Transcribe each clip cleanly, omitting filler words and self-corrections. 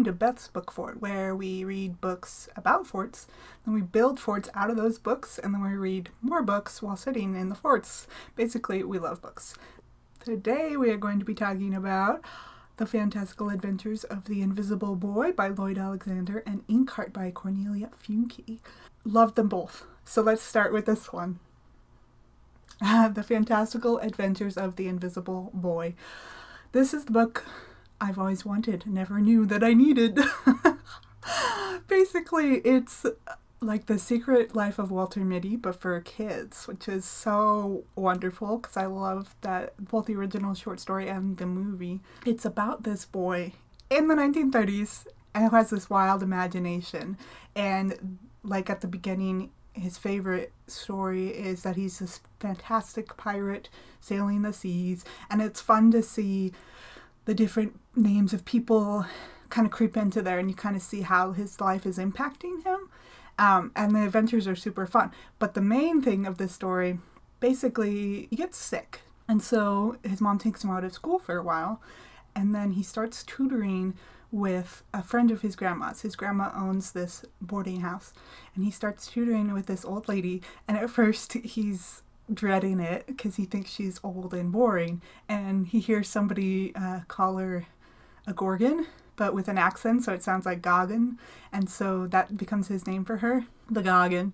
welcome to Beth's Book Fort, where we read books about forts, then we build forts out of those books, and then we read more books while sitting in the forts. Basically, we love books. Today we are going to be talking about The Fantastical Adventures of the Invisible Boy by Lloyd Alexander and Inkheart by Cornelia Funke. Love them both. So let's start with this one. The Fantastical Adventures of the Invisible Boy. This is the book I've always wanted, never knew that I needed. Basically, it's like The Secret Life of Walter Mitty, but for kids, which is so wonderful because I love that both the original short story and the movie. It's about this boy in the 1930s and who has this wild imagination. And like at the beginning, his favorite story is that he's this fantastic pirate sailing the seas, and it's fun to see the different names of people kind of creep into there, and you kind of see how his life is impacting him. And the adventures are super fun. But the main thing of this story, basically, he gets sick. And so his mom takes him out of school for a while, and then he starts tutoring with a friend of his grandma's. His grandma owns this boarding house, and he starts tutoring with this old lady, and at first he's dreading it because he thinks she's old and boring, and he hears somebody call her a Gorgon, but with an accent, so it sounds like Goggin, and so that becomes his name for her, the Goggin.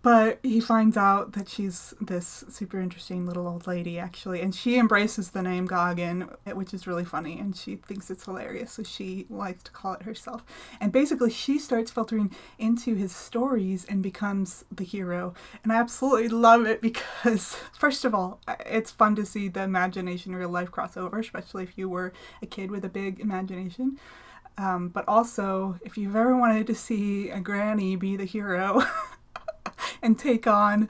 But he finds out that she's this super interesting little old lady, actually, and she embraces the name Goggin, which is really funny, and she thinks it's hilarious, so she likes to call it herself. And basically, she starts filtering into his stories and becomes the hero, and I absolutely love it because, first of all, it's fun to see the imagination real life crossover, especially if you were a kid with a big imagination. But also, if you've ever wanted to see a granny be the hero and take on,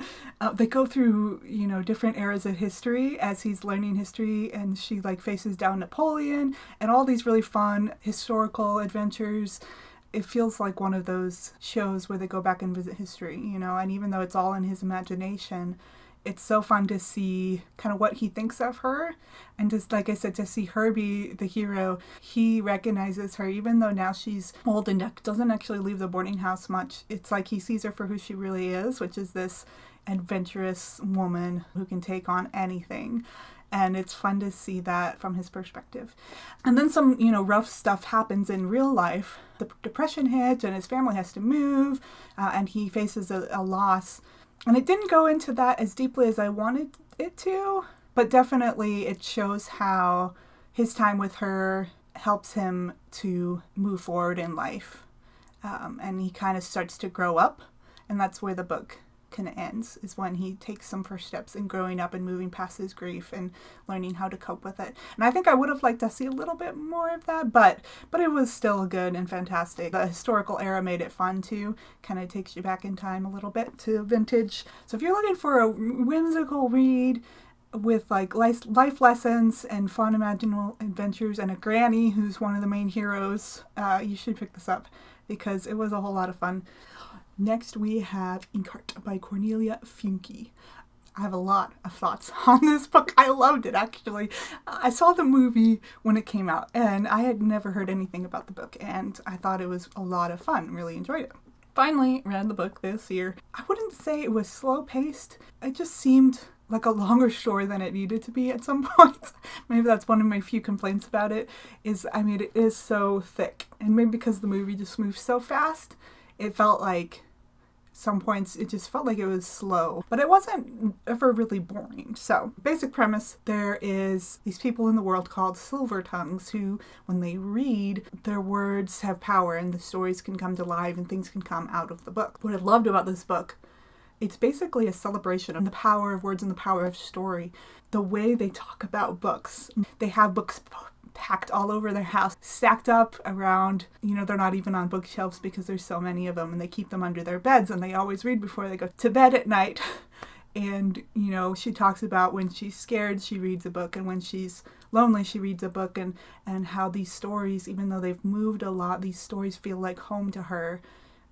they go through, different eras of history as he's learning history, and she faces down Napoleon and all these really fun historical adventures. It feels like one of those shows where they go back and visit history, and even though it's all in his imagination, it's so fun to see kind of what he thinks of her, and just, like I said, to see her be the hero. He recognizes her, even though now she's old and doesn't actually leave the boarding house much. It's like he sees her for who she really is, which is this adventurous woman who can take on anything. And it's fun to see that from his perspective. And then some, rough stuff happens in real life. The depression hits, and his family has to move, and he faces a loss. And it didn't go into that as deeply as I wanted it to, but definitely it shows how his time with her helps him to move forward in life. And he kind of starts to grow up, and that's where the book kind of ends, is when he takes some first steps in growing up and moving past his grief and learning how to cope with it. And I think I would have liked to see a little bit more of that, but it was still good and fantastic. The historical era made it fun too, kind of takes you back in time a little bit to vintage. So if you're looking for a whimsical read with life lessons and fun imaginal adventures and a granny who's one of the main heroes, you should pick this up because it was a whole lot of fun. Next, we have Inkheart by Cornelia Funke. I have a lot of thoughts on this book. I loved it, actually. I saw the movie when it came out, and I had never heard anything about the book, and I thought it was a lot of fun. Really enjoyed it. Finally, read the book this year. I wouldn't say it was slow-paced. It just seemed like a longer story than it needed to be at some points. Maybe that's one of my few complaints about it, it is so thick. And maybe because the movie just moves so fast, it felt like some points it just felt like it was slow, but it wasn't ever really boring. So, basic premise, there is these people in the world called silver tongues who, when they read, their words have power and the stories can come to life and things can come out of the book. What I loved about this book, it's basically a celebration of the power of words and the power of story. The way they talk about books, they have books packed all over their house, stacked up around, they're not even on bookshelves because there's so many of them, and they keep them under their beds, and they always read before they go to bed at night. And, she talks about when she's scared, she reads a book, and when she's lonely, she reads a book, and how these stories, even though they've moved a lot, these stories feel like home to her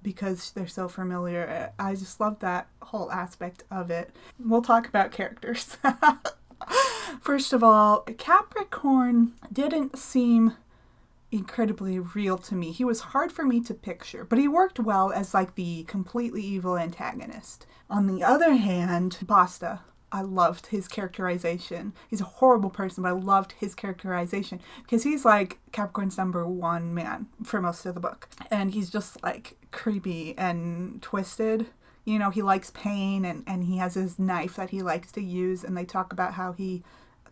because they're so familiar. I just love that whole aspect of it. We'll talk about characters. First of all, Capricorn didn't seem incredibly real to me. He was hard for me to picture, but he worked well as like the completely evil antagonist. On the other hand, Basta, I loved his characterization. He's a horrible person, but I loved his characterization because he's like Capricorn's number one man for most of the book. And he's just like creepy and twisted. You know, he likes pain, and he has his knife that he likes to use, and they talk about how he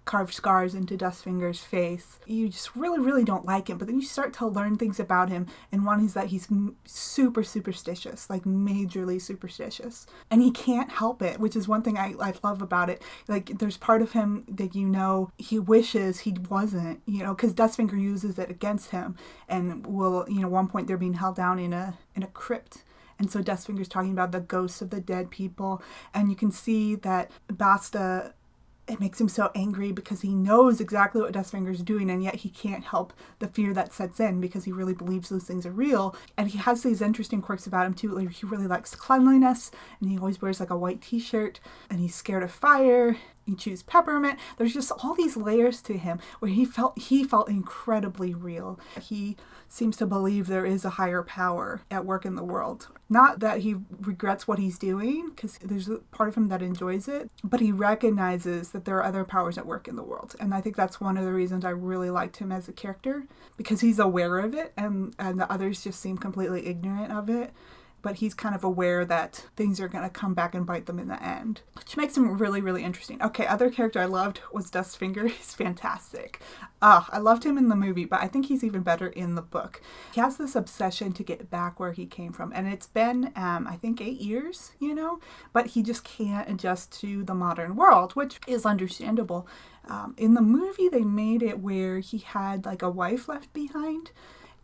carved scars into Dustfinger's face. You just really, really don't like him, but then you start to learn things about him, and one is that he's super superstitious, like majorly superstitious, and he can't help it, which is one thing I love about it. Like, there's part of him that, you know, he wishes he wasn't, you know, because Dustfinger uses it against him, and will, you know, at one point they're being held down in a crypt. And so Dustfinger's talking about the ghosts of the dead people, and you can see that Basta, it makes him so angry because he knows exactly what Dustfinger's doing, and yet he can't help the fear that sets in because he really believes those things are real. And he has these interesting quirks about him too. Like, he really likes cleanliness, and he always wears like a white t-shirt, and he's scared of fire. He chews peppermint. There's just all these layers to him where he felt incredibly real. He seems to believe there is a higher power at work in the world. Not that he regrets what he's doing, because there's a part of him that enjoys it, but he recognizes that there are other powers at work in the world. And I think that's one of the reasons I really liked him as a character, because he's aware of it, and the others just seem completely ignorant of it. But he's kind of aware that things are going to come back and bite them in the end, which makes him really, really interesting. Okay, other character I loved was Dustfinger. He's fantastic. I loved him in the movie, but I think he's even better in the book. He has this obsession to get back where he came from, and it's been, I think, 8 years, you know, but he just can't adjust to the modern world, which is understandable. In the movie, they made it where he had like a wife left behind.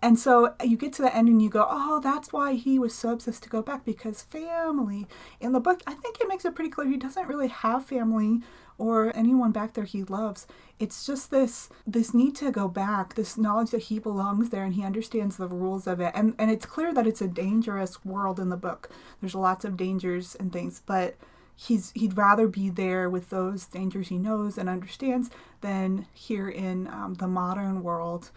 And so you get to the end and you go, oh, that's why he was so obsessed to go back, because family. In the book, I think it makes it pretty clear he doesn't really have family or anyone back there he loves. It's just this need to go back, this knowledge that he belongs there and he understands the rules of it. And it's clear that it's a dangerous world in the book. There's lots of dangers and things, but he'd rather be there with those dangers he knows and understands than here in the modern world.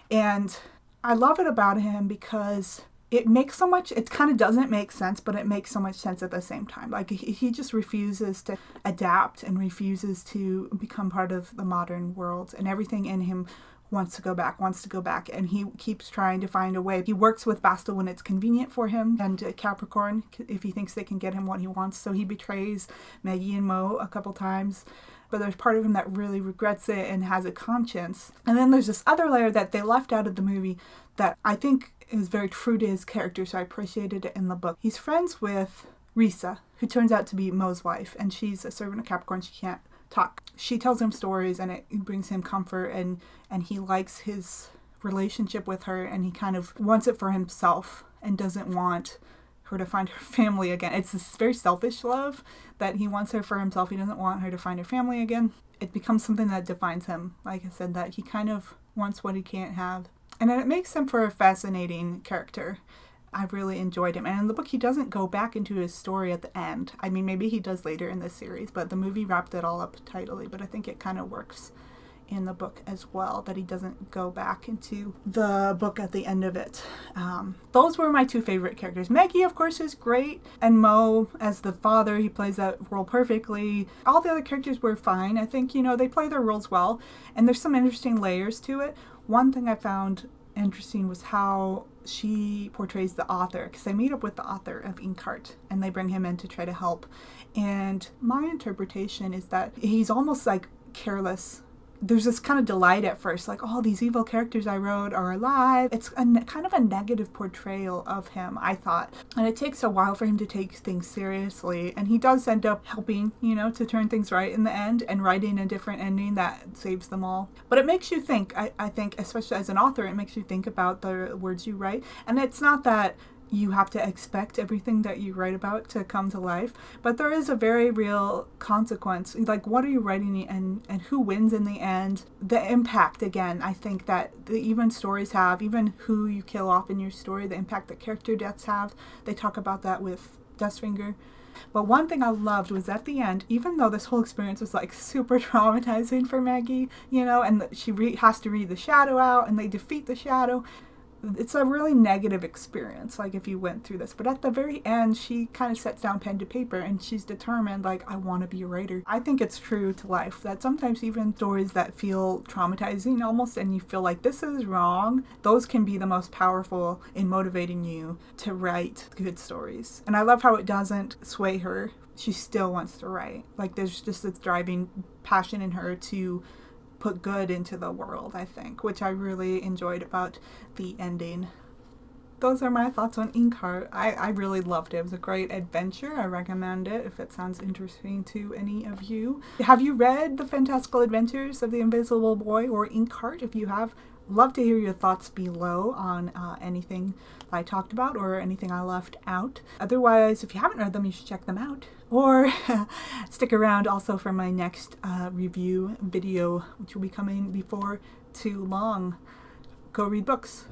And I love it about him because it makes so much, it kind of doesn't make sense, but it makes so much sense at the same time. Like, he just refuses to adapt and refuses to become part of the modern world, and everything in him wants to go back, and he keeps trying to find a way. He works with Basta when it's convenient for him, and Capricorn if he thinks they can get him what he wants. So he betrays Maggie and Mo a couple times. But there's part of him that really regrets it and has a conscience. And then there's this other layer that they left out of the movie that I think is very true to his character, so I appreciated it in the book. He's friends with Risa, who turns out to be Mo's wife, and she's a servant of Capricorn. She can't talk. She tells him stories, and it brings him comfort, and he likes his relationship with her, and he kind of wants it for himself and doesn't want her to find her family again. It's this very selfish love that he wants her for himself. He doesn't want her to find her family again. It becomes something that defines him. Like I said, that he kind of wants what he can't have. And it makes him for a fascinating character. I really enjoyed him. And in the book, he doesn't go back into his story at the end. I mean, maybe he does later in this series, but the movie wrapped it all up tidily. But I think it kind of works in the book as well, that he doesn't go back into the book at the end of it. Those were my two favorite characters. Maggie, of course, is great, and Mo as the father, he plays that role perfectly. All the other characters were fine. I think, you know, they play their roles well, and there's some interesting layers to it. One thing I found interesting was how she portrays the author, because they meet up with the author of Inkheart, and they bring him in to try to help. And my interpretation is that he's almost like careless. There's this kind of delight at first, like, oh, these evil characters I wrote are alive. It's kind of a negative portrayal of him, I thought. And it takes a while for him to take things seriously. And he does end up helping, you know, to turn things right in the end and writing a different ending that saves them all. But it makes you think, I think, especially as an author, it makes you think about the words you write. And it's not that you have to expect everything that you write about to come to life, but there is a very real consequence. Like, what are you writing, and who wins in the end? The impact, again, I think that even stories have, even who you kill off in your story, the impact that character deaths have. They talk about that with Dustfinger. But one thing I loved was at the end, even though this whole experience was like super traumatizing for Maggie, and she has to read the shadow out and they defeat the shadow. It's a really negative experience, like if you went through this. But at the very end, she kind of sets down pen to paper and she's determined, like, I want to be a writer. I think it's true to life that sometimes even stories that feel traumatizing almost and you feel like this is wrong, those can be the most powerful in motivating you to write good stories. And I love how it doesn't sway her. She still wants to write. Like there's just this driving passion in her to put good into the world, I think, which I really enjoyed about the ending. Those are my thoughts on Inkheart. I really loved it. It was a great adventure. I recommend it if it sounds interesting to any of you. Have you read The Fantastical Adventures of the Invisible Boy or Inkheart? If you have, love to hear your thoughts below on anything I talked about or anything I left out. Otherwise, if you haven't read them, you should check them out. Or stick around also for my next review video, which will be coming before too long. Go read books.